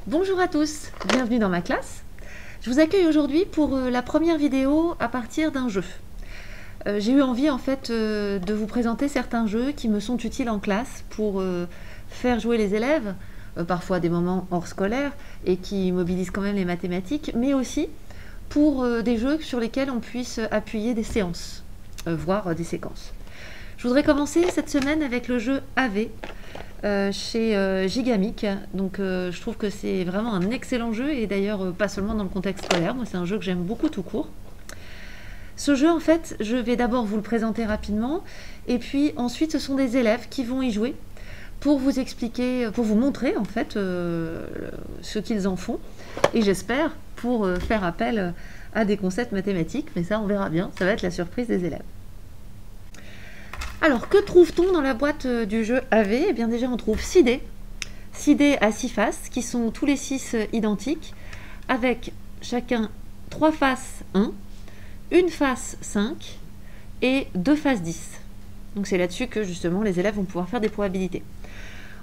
Bonjour à tous, bienvenue dans ma classe. Je vous accueille aujourd'hui pour la première vidéo à partir d'un jeu. J'ai eu envie en fait de vous présenter certains jeux qui me sont utiles en classe pour faire jouer les élèves, parfois à des moments hors scolaires et qui mobilisent quand même les mathématiques, mais aussi pour des jeux sur lesquels on puisse appuyer des séances, voire des séquences. Je voudrais commencer cette semaine avec le jeu AV. Chez Gigamic, donc je trouve que c'est vraiment un excellent jeu et d'ailleurs pas seulement dans le contexte scolaire, moi c'est un jeu que j'aime beaucoup tout court. Ce jeu en fait, je vais d'abord vous le présenter rapidement et puis ensuite ce sont des élèves qui vont y jouer pour vous expliquer, pour vous montrer en fait ce qu'ils en font et j'espère pour faire appel à des concepts mathématiques, mais ça on verra bien, ça va être la surprise des élèves. Alors, que trouve-t-on dans la boîte du jeu AV? Eh bien déjà, on trouve 6 dés. 6 dés à 6 faces, qui sont tous les 6 identiques, avec chacun 3 faces 1, une face 5 et 2 faces 10. Donc c'est là-dessus que justement les élèves vont pouvoir faire des probabilités.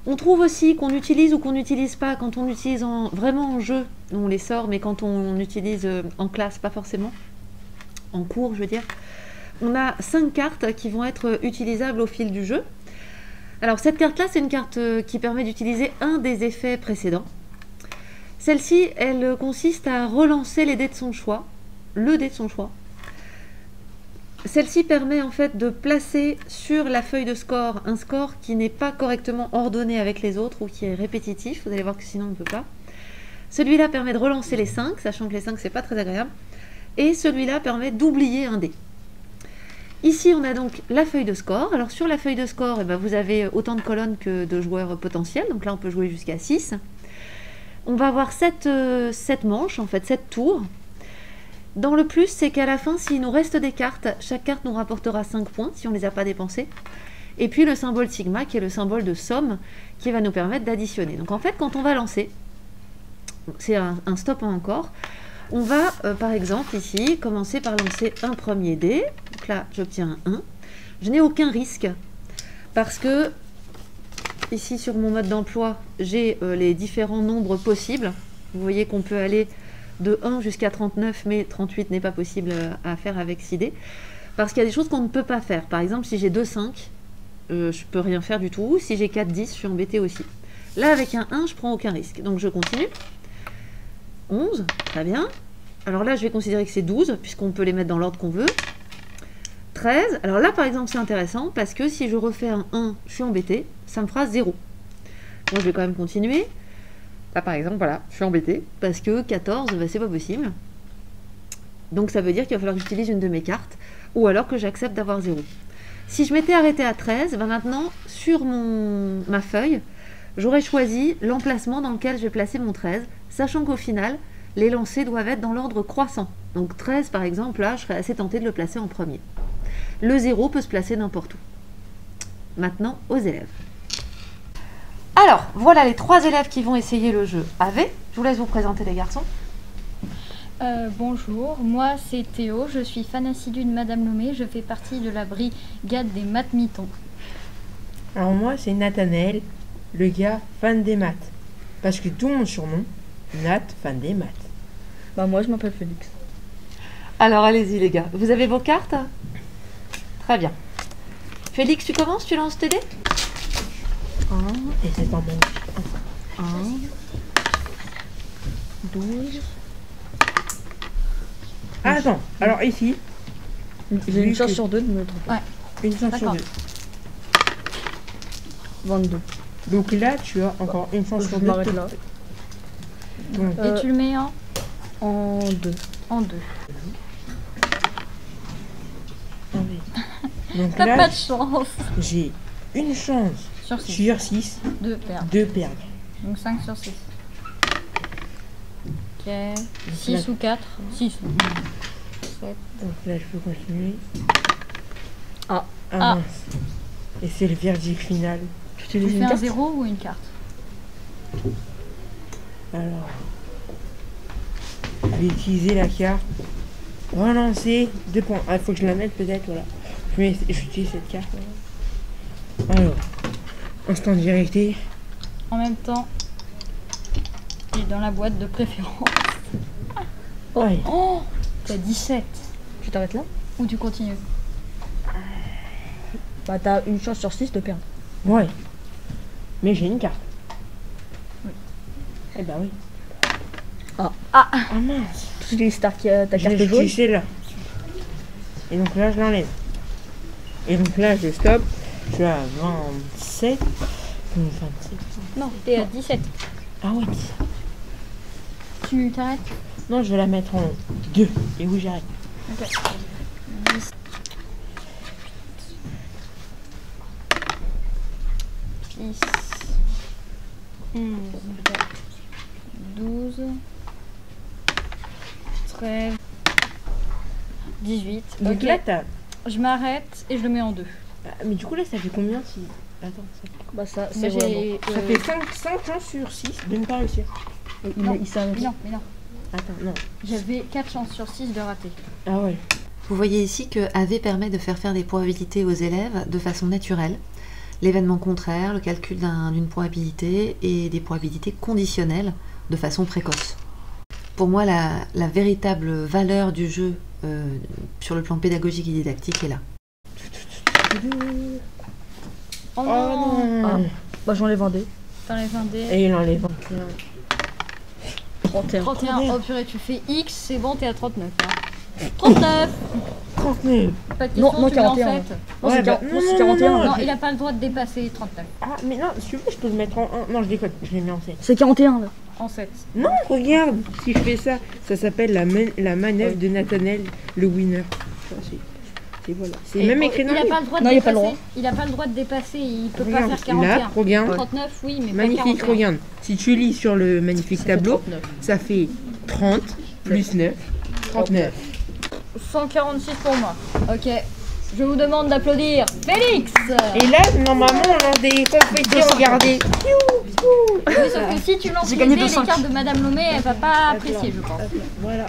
On trouve aussi qu'on utilise ou qu'on n'utilise pas, quand on utilise vraiment en jeu, on les sort, mais quand on utilise en classe, pas forcément, en cours je veux dire. On a 5 cartes qui vont être utilisables au fil du jeu. Alors cette carte-là, c'est une carte qui permet d'utiliser un des effets précédents. Celle-ci, elle consiste à relancer les dés de son choix, le dé de son choix. Celle-ci permet en fait de placer sur la feuille de score un score qui n'est pas correctement ordonné avec les autres ou qui est répétitif. Vous allez voir que sinon on ne peut pas. Celui-là permet de relancer les 5, sachant que les 5 c'est pas très agréable. Et celui-là permet d'oublier un dé. Ici, on a donc la feuille de score. Alors, sur la feuille de score, eh ben, vous avez autant de colonnes que de joueurs potentiels. Donc là, on peut jouer jusqu'à 6. On va avoir 7 manches, en fait, 7 tours. Dans le plus, c'est qu'à la fin, s'il nous reste des cartes, chaque carte nous rapportera 5 points, si on ne les a pas dépensés. Et puis, le symbole sigma, qui est le symbole de somme, qui va nous permettre d'additionner. Donc, en fait, quand on va lancer, c'est un stop encore. On va, par exemple, ici, commencer par lancer un premier dé. Donc là, j'obtiens un 1. Je n'ai aucun risque parce que, ici, sur mon mode d'emploi, j'ai les différents nombres possibles. Vous voyez qu'on peut aller de 1 jusqu'à 39, mais 38 n'est pas possible à faire avec 6 dés. Parce qu'il y a des choses qu'on ne peut pas faire. Par exemple, si j'ai 2 5, je ne peux rien faire du tout. Si j'ai 4 10, je suis embêtée aussi. Là, avec un 1, je prends aucun risque. Donc, je continue. 11, très bien. Alors là, je vais considérer que c'est 12, puisqu'on peut les mettre dans l'ordre qu'on veut. 13, alors là, par exemple, c'est intéressant, parce que si je refais un 1, je suis embêtée, ça me fera 0. Moi, je vais quand même continuer. Là, par exemple, voilà, je suis embêtée, parce que 14, bah, c'est pas possible. Donc, ça veut dire qu'il va falloir que j'utilise une de mes cartes, ou alors que j'accepte d'avoir 0. Si je m'étais arrêtée à 13, bah maintenant, sur ma feuille, j'aurais choisi l'emplacement dans lequel je vais placer mon 13, sachant qu'au final, les lancers doivent être dans l'ordre croissant. Donc 13 par exemple, là je serais assez tentée de le placer en premier. Le 0 peut se placer n'importe où. Maintenant aux élèves. Alors voilà les 3 élèves qui vont essayer le jeu AV. Je vous laisse vous présenter les garçons. Bonjour, moi c'est Théo, je suis fan assidu de Madame Lomé, je fais partie de la brigade des maths mitons. Alors moi c'est Nathanaël, le gars fan des maths. Parce que tout mon surnom, Nat fan des maths. Bah moi je m'appelle Félix. Alors allez-y les gars, vous avez vos cartes? Très bien. Félix, tu commences, tu lances tes dés? 1, et c'est pas bon. 1, 12. Ah, attends, alors ici, J'ai une chance sur 2 de me tromper. Ouais. une chance sur D'accord. 2. 22. Donc là, tu as encore une chance sur Je 2. m'arrête là. Donc, Et tu le mets En 2. en 2. donc T'as là, pas de chance. j'ai une chance Sur 6. sur 6 2 perdre. de perdre. Donc 5 sur 6. Ok. là- 6 ou 4. 6. 7. Donc là, je peux continuer. Ah. Ah. Mince. Et c'est le verdict final. Tu Tu utilises fais une un carte 0 ou une carte? Alors, je vais utiliser la carte. Relancer 2 points. Ah, il faut que je la mette peut-être, voilà. J'utilise cette carte. Voilà. Alors, instant de vérité. En même temps, suis dans la boîte de préférence. Ouais. Oh, t'as 17. Tu t'arrêtes là? Ou tu continues? Bah t'as une chance sur 6 de perdre. Ouais. Mais j'ai une carte. Oui. Eh bah oui. Ah. Ah mince. Tu utilises ta carte J'ai jaune. cliché là. Et donc là, je l'enlève. Et donc là, je stoppe. Je suis à 27. 27. Non, t'es à 17. Ah ouais, 10. Tu t'arrêtes? Non, je vais la mettre en 2. Et oui, j'arrête. Ok. 10. 10. 11. 12. 13. 18. Donc Ok. là, t'as. Je m'arrête et je le mets en 2. Ah, mais du coup, là, ça fait combien si. Attends, ça fait, Bah ça, Moi, c'est vraiment. ça fait 5 chances sur 6 de ne pas réussir. Non. Il s'est arrêté. Mais non. Attends, non. J'avais 4 chances sur 6 de rater. Ah ouais. Vous voyez ici que AV permet de faire des probabilités aux élèves de façon naturelle. L'événement contraire, le calcul d'une probabilité et des probabilités conditionnelles de façon précoce. Pour moi, la véritable valeur du jeu sur le plan pédagogique et didactique est là. Oh Oh non, non. Ah. Bah j'enlève un dé. T'enlèves un dé. Et il enlève 31. 31. Oh purée, tu fais X, c'est bon, t'es à 39. Hein. 39. 39. Pas de question, Non, tu mets en 41. fait. Non, Ouais, c'est bah, non, c'est 41. Non, il a pas le droit de dépasser 39. Ah, mais non, si tu veux, je peux le mettre en 1. Non, je déconne, je l'ai mis en 7. C'est 41 là. En 7. Non, regarde, si je fais ça, ça s'appelle la manœuvre de Nathaniel, le winner. Ça, c'est voilà. C'est même écrit dans Il le a livre. pas le droit de Non, il a pas dépasser. le droit. Il a pas le droit de dépasser, il peut pas Regarde, faire 41. là, regarde. 39, oui, mais Magnifique, pas 41. regarde. Si tu lis sur le magnifique tableau, ça fait 30 plus 9, 39. 146 pour moi. Ok. Je vous demande d'applaudir Félix. Et là, normalement, on lance des confettis, regardez. Oui, sauf que si tu lances J'ai les gagné dés, 2,5. les cartes de Madame Lomé, elle va pas apprécier, je pense. Voilà.